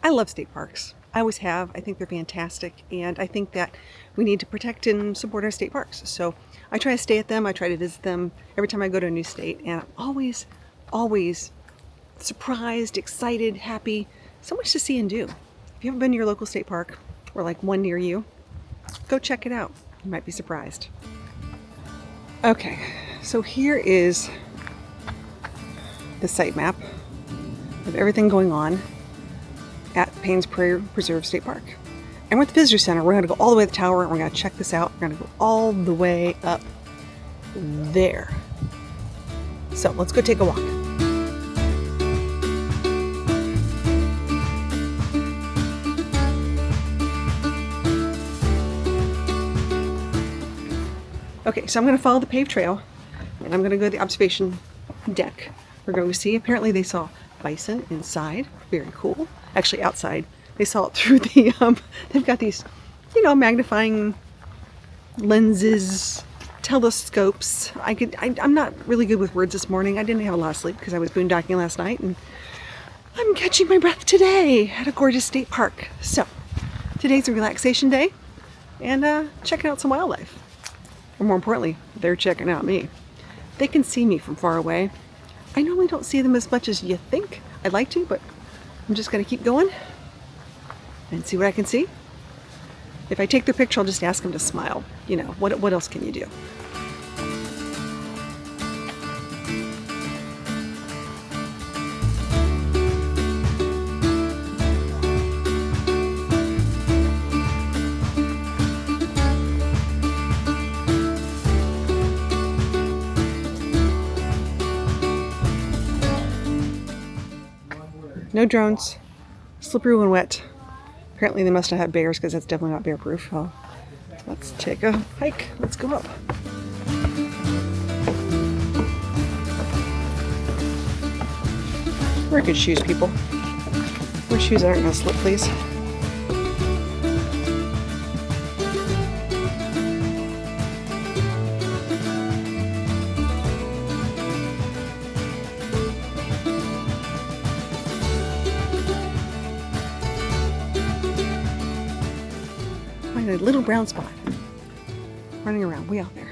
I love state parks. I always have. I think they're fantastic, and I think that we need to protect and support our state parks. So I try to stay at them. I try to visit them every time I go to a new state, and I'm always surprised, excited, happy. So much to see and do. If you haven't been to your local state park, or like one near you, go check it out. You might be surprised. Okay, so here is the site map of everything going on at Paynes Prairie Preserve State Park. And we're at the Visitor Center. We're going to go all the way to the tower and we're going to check this out. We're going to go all the way up there. So let's go take a walk. Okay, so I'm going to follow the paved trail and I'm going to go to the observation deck. We're going to see, apparently they saw bison inside. Very cool. Actually outside. They saw it through the, they've got these, magnifying lenses, telescopes. I'm not really good with words this morning. I didn't have a lot of sleep because I was boondocking last night, and I'm catching my breath today at a gorgeous state park. So, today's a relaxation day, and checking out some wildlife. Or more importantly, they're checking out me. They can see me from far away. I normally don't see them as much as you think. I'd like to, but I'm just going to keep going and see what I can see. If I take their picture, I'll just ask them to smile. What else can you do? No drones, slippery when wet. Apparently they must have had bears because that's definitely not bear proof. Well, let's take a hike. Let's go up. Wear good shoes, people. Wear shoes that aren't going to slip, please. A little brown spot running around way out there.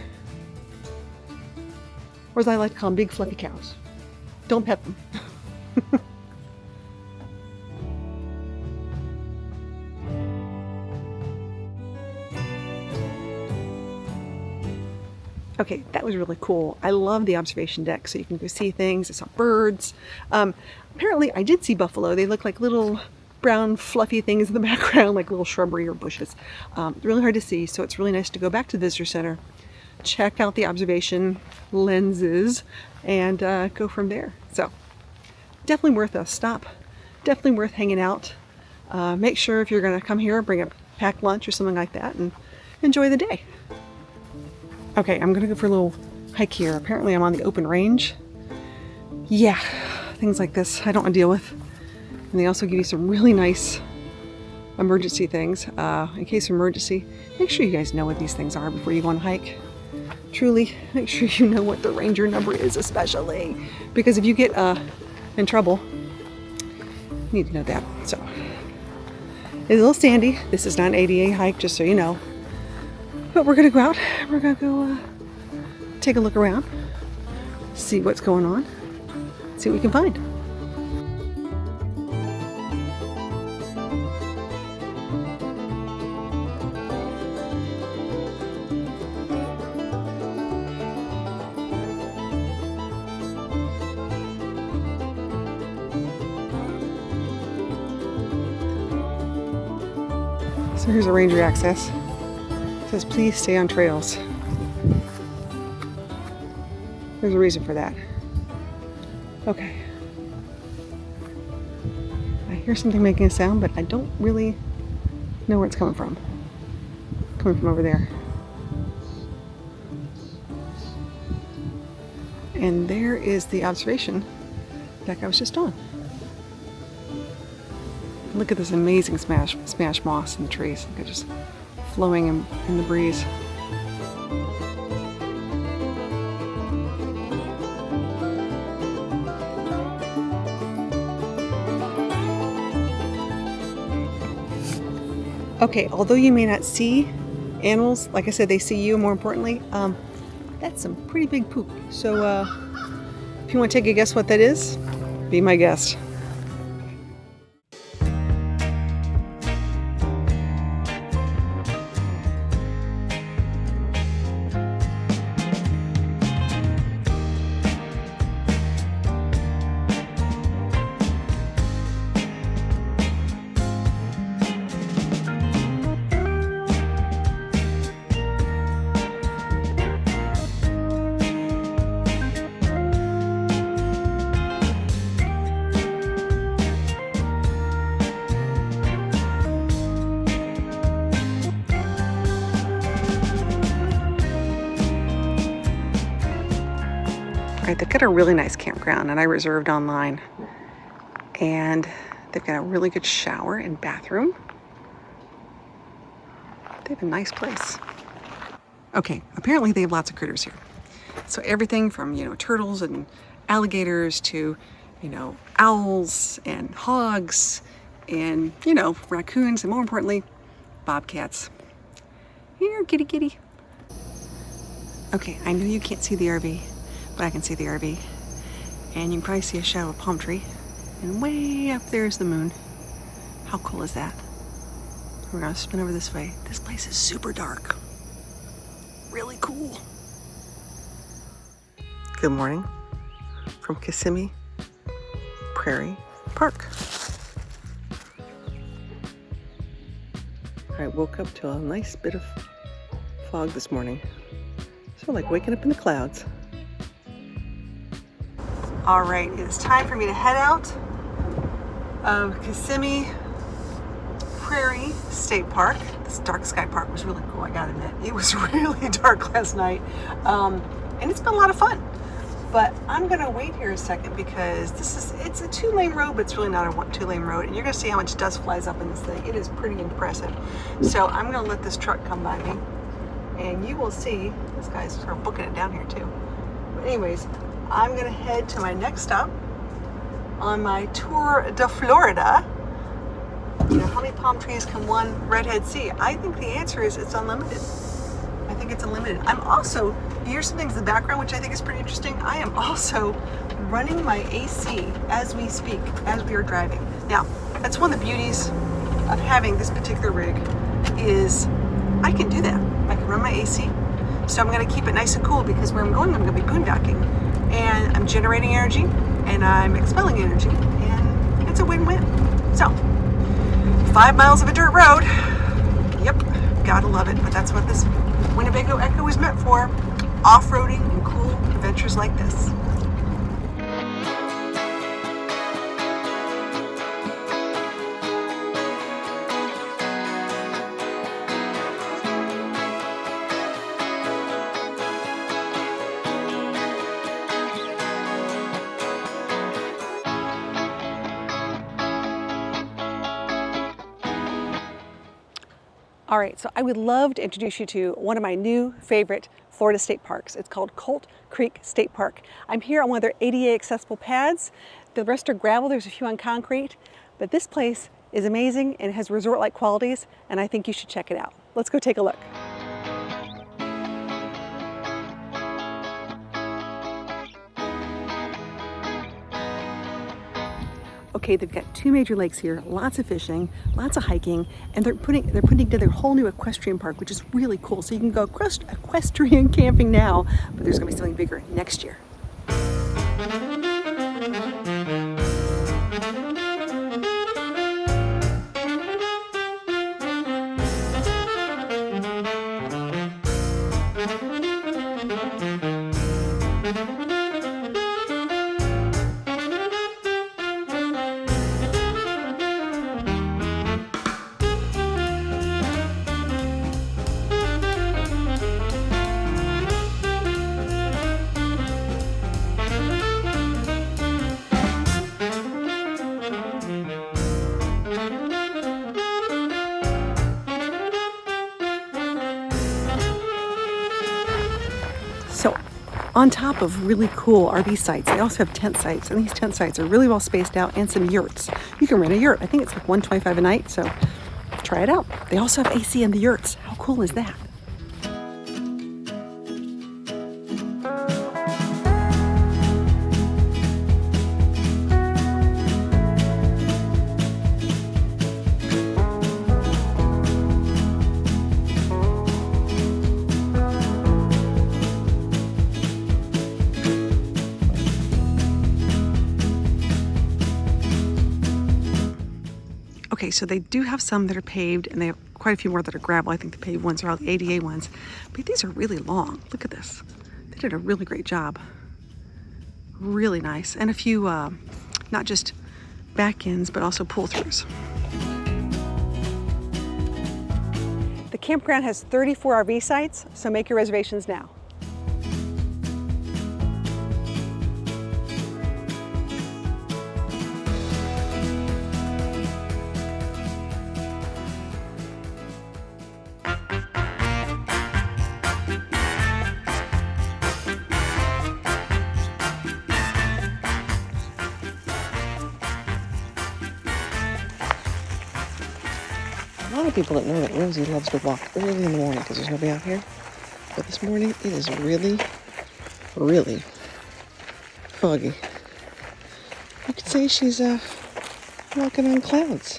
Or as I like to call them, big fluffy cows. Don't pet them. Okay, that was really cool. I love the observation deck so you can go see things. I saw birds. Apparently I did see buffalo. They look like little brown fluffy things in the background, like little shrubbery or bushes. Really hard to see, so it's really nice to go back to the visitor center, check out the observation lenses, and go from there. So definitely worth a stop, definitely worth hanging out. Make sure if you're going to come here, bring a packed lunch or something like that and enjoy the day. Okay, I'm going to go for a little hike here. Apparently I'm on the open range. Yeah, things like this I don't want to deal with. And they also give you some really nice emergency things. In case of emergency, make sure you guys know what these things are before you go on a hike. Truly, make sure you know what the ranger number is, especially. Because if you get in trouble, you need to know that. So, it's a little sandy. This is not an ADA hike, just so you know. But we're going to go out. We're going to go take a look around, see what's going on, see what we can find. So here's a ranger access. It says please stay on trails. There's a reason for that. Okay. I hear something making a sound, but I don't really know where it's coming from. Coming from over there. And there is the observation deck I was just on. Look at this amazing smash moss in the trees. Look at just flowing in the breeze. Okay, although you may not see animals, like I said, they see you. More importantly, that's some pretty big poop. So if you want to take a guess what that is, be my guest. Right, they've got a really nice campground, and I reserved online. And they've got a really good shower and bathroom. They have a nice place. Okay, apparently they have lots of critters here. So everything from, turtles and alligators to, owls and hogs and, raccoons, and more importantly, bobcats. Here, kitty kitty. Okay, I know you can't see the RV, but I can see the RV. And you can probably see a shadow of a palm tree. And way up there is the moon. How cool is that? We're gonna spin over this way. This place is super dark. Really cool. Good morning from Kissimee Prairie Park. I woke up to a nice bit of fog this morning. So like waking up in the clouds. All right, it's time for me to head out of Kissimee Prairie State Park. This dark sky park was really cool, I gotta admit. It was really dark last night. And it's been a lot of fun. But I'm gonna wait here a second because it's a 2-lane road, but it's really not a 2-lane road. And you're gonna see how much dust flies up in this thing. It is pretty impressive. So I'm gonna let this truck come by me. And you will see, this guy's sort of booking it down here too. But anyways, I'm gonna head to my next stop on my tour de Florida. How many palm trees can one redhead see? I think the answer is it's unlimited. I think it's unlimited. I'm also, you hear some things in the background, which I think is pretty interesting. I am also running my AC as we speak, as we are driving. Now, that's one of the beauties of having this particular rig is I can do that. I can run my AC. So I'm gonna keep it nice and cool because where I'm going, I'm gonna be boondocking. And I'm generating energy and I'm expelling energy, and it's a win-win. So 5 miles of a dirt road. Yep, gotta love it. But that's what this Winnebago Echo is meant for. Off-roading and cool adventures like this. All right, so I would love to introduce you to one of my new favorite Florida state parks. It's called Colt Creek State Park. I'm here on one of their ADA accessible pads. The rest are gravel, there's a few on concrete, but this place is amazing and has resort-like qualities, and I think you should check it out. Let's go take a look. Okay, they've got 2 major lakes here, lots of fishing, lots of hiking, and they're putting together a whole new equestrian park, which is really cool. So you can go equestrian camping now, but there's gonna be something bigger next year. So on top of really cool RV sites, they also have tent sites, and these tent sites are really well spaced out, and some yurts. You can rent a yurt. I think it's like $125 a night, so try try it out. They also have AC in the yurts. How cool is that? Okay, so they do have some that are paved, and they have quite a few more that are gravel. I think the paved ones are all the ADA ones, but these are really long. Look at this. They did a really great job. Really nice. And a few, not just back ends, but also pull-throughs. The campground has 34 RV sites, so make your reservations now. A lot of people don't know that Rosie loves to walk early in the morning because there's nobody out here. But this morning it is really, really foggy. You could say she's walking on clouds.